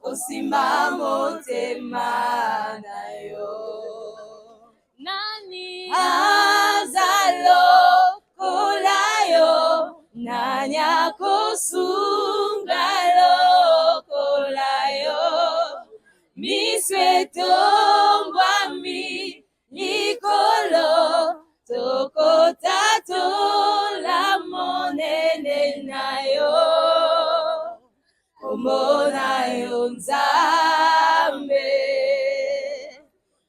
osimba motema na yo. Nani azalo kolayo, nani akosunga lokolayo, miswetombwami likolo, tokotato la monene na yo, omona yo nzambe,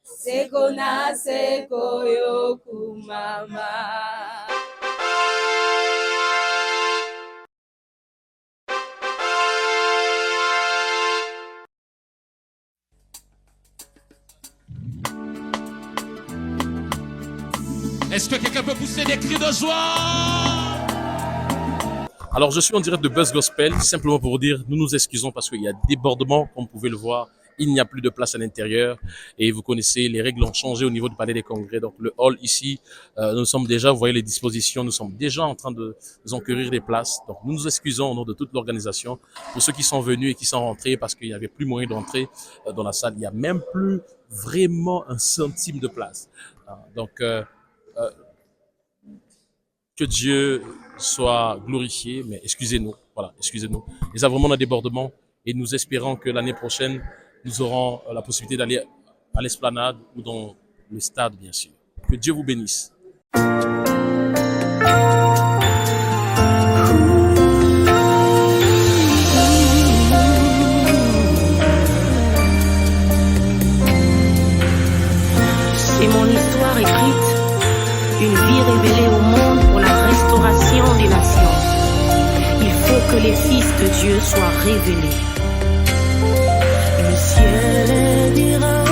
seko na seko yo kumama. Est-ce que quelqu'un peut pousser des cris de joie? Alors, je suis en direct de Buzz Gospel, simplement pour vous dire, nous nous excusons parce qu'il y a débordement, comme vous pouvez le voir. Il n'y a plus de place à l'intérieur et vous connaissez, les règles ont changé au niveau du palais des congrès. Donc, le hall ici, nous sommes déjà, vous voyez les dispositions, nous sommes déjà en train de nous enquérir des places. Donc, nous nous excusons au nom de toute l'organisation pour ceux qui sont venus et qui sont rentrés parce qu'il n'y avait plus moyen d'entrer dans la salle. Il n'y a même plus vraiment un centime de place. Donc, que Dieu soit glorifié, mais excusez-nous, voilà, excusez-nous. Il y a vraiment un débordement et nous espérons que l'année prochaine, nous aurons la possibilité d'aller à l'esplanade ou dans le stade, bien sûr. Que Dieu vous bénisse. C'est mon histoire écrite, une vie révélée au monde pour la restauration des nations. Il faut que les fils de Dieu soient révélés. Le ciel est d'Ira,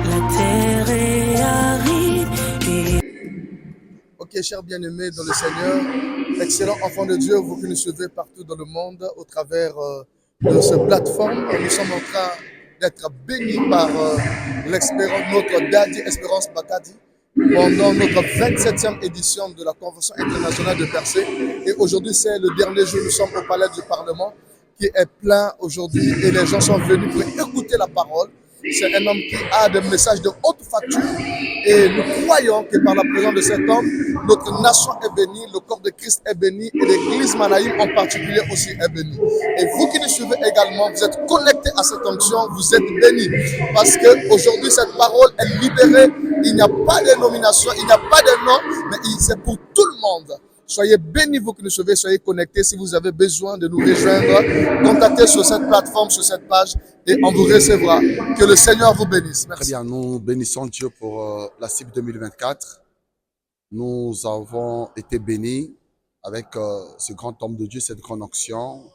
la terre est aride. Ok, chers bien-aimés dans le Seigneur, excellents enfants de Dieu, vous qui nous suivez partout dans le monde au travers de cette plateforme, nous sommes en train d'être bénis par notre Daddy Espérance Bakadi pendant notre 27e édition de la Convention internationale de Percé. Et aujourd'hui, c'est le dernier jour, nous sommes au Palais du Parlement qui est plein aujourd'hui et les gens sont venus pour écouter la parole. C'est un homme qui a des messages de haute facture et nous croyons que par la présence de cet homme, notre nation est bénie, le corps de Christ est béni et l'église Manaïm en particulier aussi est bénie. Et vous qui nous suivez également, vous êtes connectés à cette onction, vous êtes bénis parce qu'aujourd'hui cette parole est libérée, il n'y a pas de nomination, il n'y a pas de nom, mais c'est pour tout le monde. Soyez bénis, vous qui nous suivez, soyez connectés. Si vous avez besoin de nous rejoindre, contactez sur cette plateforme, sur cette page et on vous recevra. Que le Seigneur vous bénisse. Merci. Très bien, nous bénissons Dieu pour la CIP 2024. Nous avons été bénis avec ce grand homme de Dieu, cette grande onction,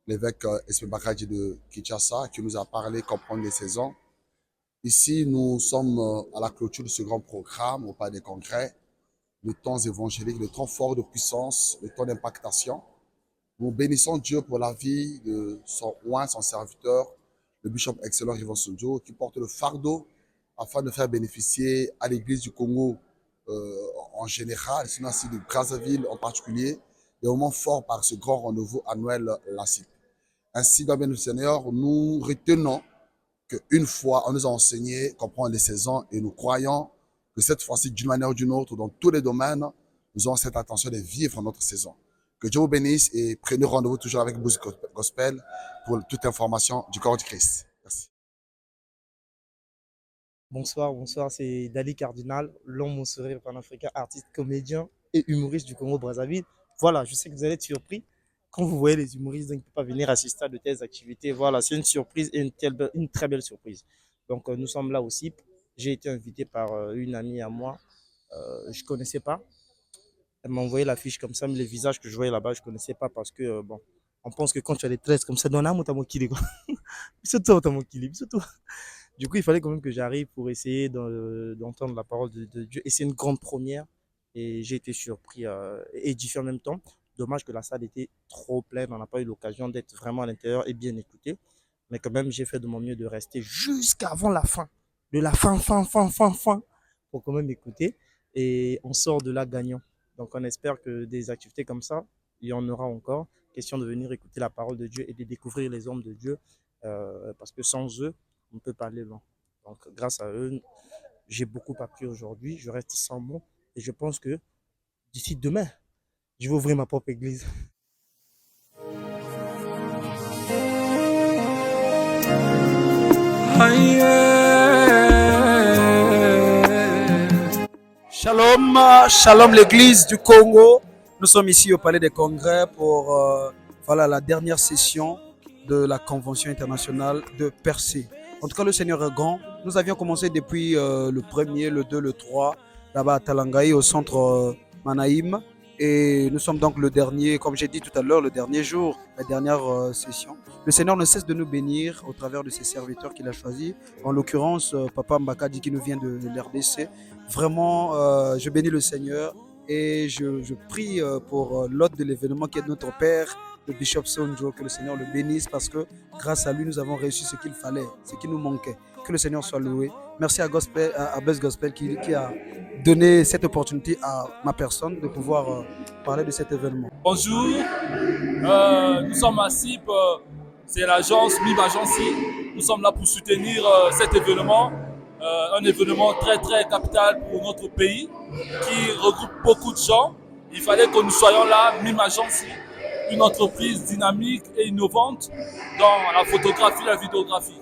l'évêque Espérance Bakadi de Kinshasa, qui nous a parlé comprendre les saisons. Ici, nous sommes à la clôture de ce grand programme au Palais des Congrès. Le temps évangélique, le temps fort de puissance, le temps d'impactation. Nous bénissons Dieu pour la vie de son roi, son serviteur, le bishop excellent Rivon Sonjo, qui porte le fardeau afin de faire bénéficier à l'église du Congo en général, sinon aussi de Brazzaville en particulier, des moments forts par ce grand rendez-vous annuel LACIP. Ainsi, dans le Seigneur, nous retenons qu'une fois, on nous a enseigné comprendre les saisons et nous croyons que cette fois-ci, d'une manière ou d'une autre, dans tous les domaines, nous avons cette attention de vivre notre saison. Que Dieu vous bénisse et prenez rendez-vous toujours avec Buzz Gospel pour toute information du corps du Christ. Merci. Bonsoir, c'est Dali Cardinal, l'homme au sourire panafricain, artiste, comédien et humoriste du Congo-Brazzaville. Voilà, je sais que vous allez être surpris quand vous voyez les humoristes, donc ne pas venir assister à de telles activités. Voilà, c'est une surprise et une très belle surprise. Donc nous sommes là aussi. J'ai été invité par une amie à moi, je ne connaissais pas. Elle m'a envoyé l'affiche comme ça, mais les visages que je voyais là-bas, je ne connaissais pas parce que, bon, on pense que quand tu as des tresses comme ça, dans l'âme, tu as mon kili, quoi. Du coup, il fallait quand même que j'arrive pour essayer d'entendre la parole de Dieu. Et c'est une grande première. Et j'ai été surpris et édifié en même temps. Dommage que la salle était trop pleine. On n'a pas eu l'occasion d'être vraiment à l'intérieur et bien écouté. Mais quand même, j'ai fait de mon mieux de rester jusqu'avant la fin. De la fin, pour quand même écouter. Et on sort de là gagnant. Donc, on espère que des activités comme ça, il y en aura encore. Question de venir écouter la parole de Dieu et de découvrir les hommes de Dieu parce que sans eux, on ne peut pas aller loin. Donc, grâce à eux, j'ai beaucoup appris aujourd'hui. Je reste sans mots et je pense que d'ici demain, je vais ouvrir ma propre église. Shalom, shalom l'église du Congo. Nous sommes ici au Palais des Congrès pour voilà, la dernière session de la Convention internationale de Percé. En tout cas, le Seigneur est grand. Nous avions commencé depuis le 1er, le 2, le 3, là-bas à Talangaï, au centre Manaïm. Et nous sommes donc le dernier, comme j'ai dit tout à l'heure, le dernier jour, la dernière session. Le Seigneur ne cesse de nous bénir au travers de ses serviteurs qu'il a choisis. En l'occurrence, Papa Mbakadi qui nous vient de l'RDC. Vraiment, je bénis le Seigneur et je prie pour l'hôte de l'événement qui est notre Père, le Bishop Sonjo, que le Seigneur le bénisse parce que grâce à lui, nous avons réussi ce qu'il fallait, ce qui nous manquait. Que le Seigneur soit loué. Merci à Best Gospel qui a donné cette opportunité à ma personne de pouvoir parler de cet événement. Bonjour, nous sommes à CIP, c'est l'agence MIB Agency. Nous sommes là pour soutenir cet événement, un événement très très capital pour notre pays qui regroupe beaucoup de gens. Il fallait que nous soyons là, MIB Agency, une entreprise dynamique et innovante dans la photographie et la vidéographie.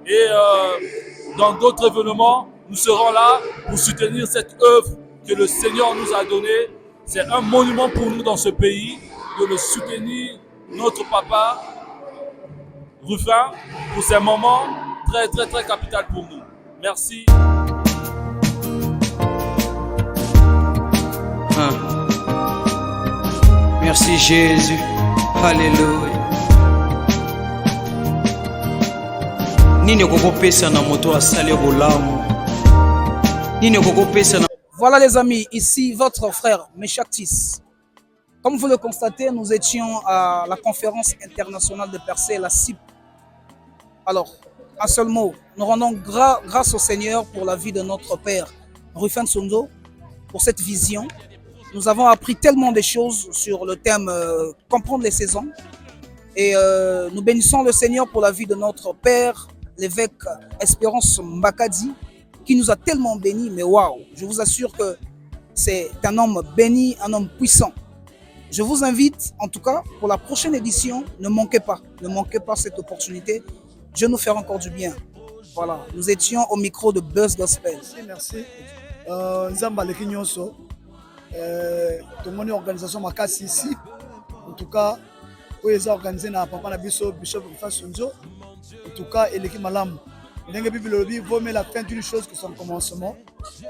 Et dans d'autres événements, nous serons là pour soutenir cette œuvre que le Seigneur nous a donnée. C'est un monument pour nous dans ce pays de le soutenir, notre papa Rufin, pour ces moments très très très capitaux pour nous. Merci. Merci Jésus. Alléluia. Voilà les amis, ici votre frère Meshaktis. Comme vous le constatez, nous étions à la conférence internationale de Percé, la CIP. Alors, un seul mot, nous rendons grâce au Seigneur pour la vie de notre Père Rufin Sonjo, pour cette vision. Nous avons appris tellement de choses sur le thème comprendre les saisons. Et nous bénissons le Seigneur pour la vie de notre Père, l'évêque Espérance Mbakadi, qui nous a tellement bénis, mais waouh, je vous assure que c'est un homme béni, un homme puissant. Je vous invite, en tout cas, pour la prochaine édition, ne manquez pas cette opportunité. Dieu nous fera encore du bien. Voilà, nous étions au micro de Buzz Gospel. Merci. Nzamba leki nyonso. Tomoni organisation makasi ici. En tout cas, oyo eza organisé na papa na biso Bishop Rufin Sonjo. En tout cas, eleki malamu. Ndenge Bible lobi vaut mieux la fin d'une chose que son commencement.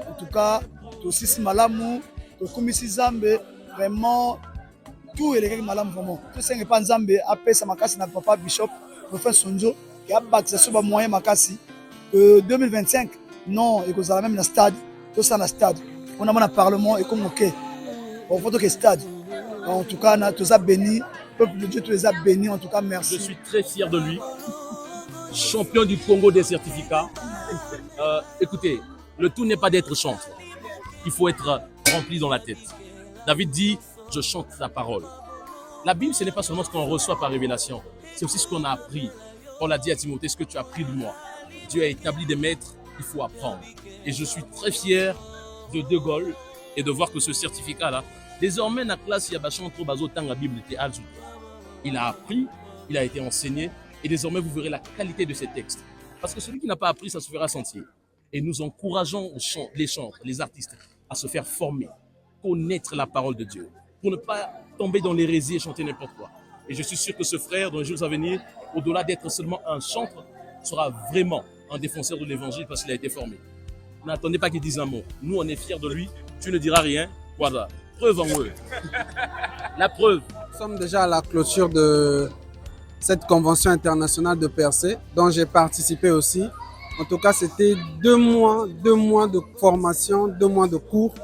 En tout cas, tosisi malamu, tokumisi Nzambe vraiment tout eleki malamu vraiment. Tosenga pa Nzambe apesa makasi na papa Bishop Rufin Sonjo qui a bâti sur ba moyen makasi 2025 non et que ça même na stade, tout ça na stade. On a mon parlement et comme OK. On faut que stade. En tout cas, na tous a béni, peuple de Dieu tous les a bénis en tout cas merci. Je suis très fier de lui. Champion du Congo des certificats. Écoutez, le tout n'est pas d'être chantre. Il faut être rempli dans la tête. David dit, je chante ta parole. La Bible, ce n'est pas seulement ce qu'on reçoit par révélation, c'est aussi ce qu'on a appris. Paul a dit à Timothée, ce que tu as appris de moi. Dieu a établi des maîtres, il faut apprendre. Et je suis très fier de Gaulle et de voir que ce certificat-là, désormais, dans la classe, il y a la Bible. Il a appris, il a été enseigné, et désormais, vous verrez la qualité de ces textes. Parce que celui qui n'a pas appris, ça se fera sentir. Et nous encourageons les chantres, les artistes, à se faire former, connaître la parole de Dieu, pour ne pas tomber dans l'hérésie et chanter n'importe quoi. Et je suis sûr que ce frère, dans les jours à venir, au-delà d'être seulement un chantre, sera vraiment un défenseur de l'évangile parce qu'il a été formé. N'attendez pas qu'il dise un mot. Nous, on est fiers de lui. Tu ne diras rien. Voilà. Preuve en eux. La preuve. Nous sommes déjà à la clôture de cette convention internationale de Percé, dont j'ai participé aussi. En tout cas, c'était 2 mois de formation, 2 mois de cours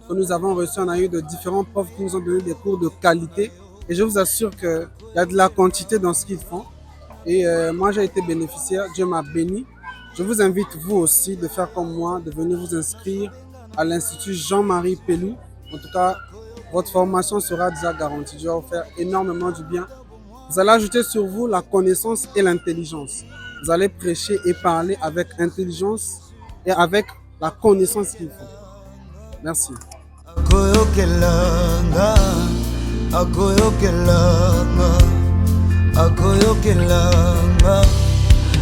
que nous avons reçus. On a eu de différents profs qui nous ont donné des cours de qualité. Et je vous assure qu'il y a de la quantité dans ce qu'ils font. Et moi, j'ai été bénéficiaire. Dieu m'a béni. Je vous invite, vous aussi, de faire comme moi, de venir vous inscrire à l'Institut Jean-Marie Pelou. En tout cas, votre formation sera déjà garantie. Dieu va vous faire énormément du bien. Vous allez ajouter sur vous la connaissance et l'intelligence. Vous allez prêcher et parler avec intelligence et avec la connaissance qu'il faut. Merci. Akoyokelanga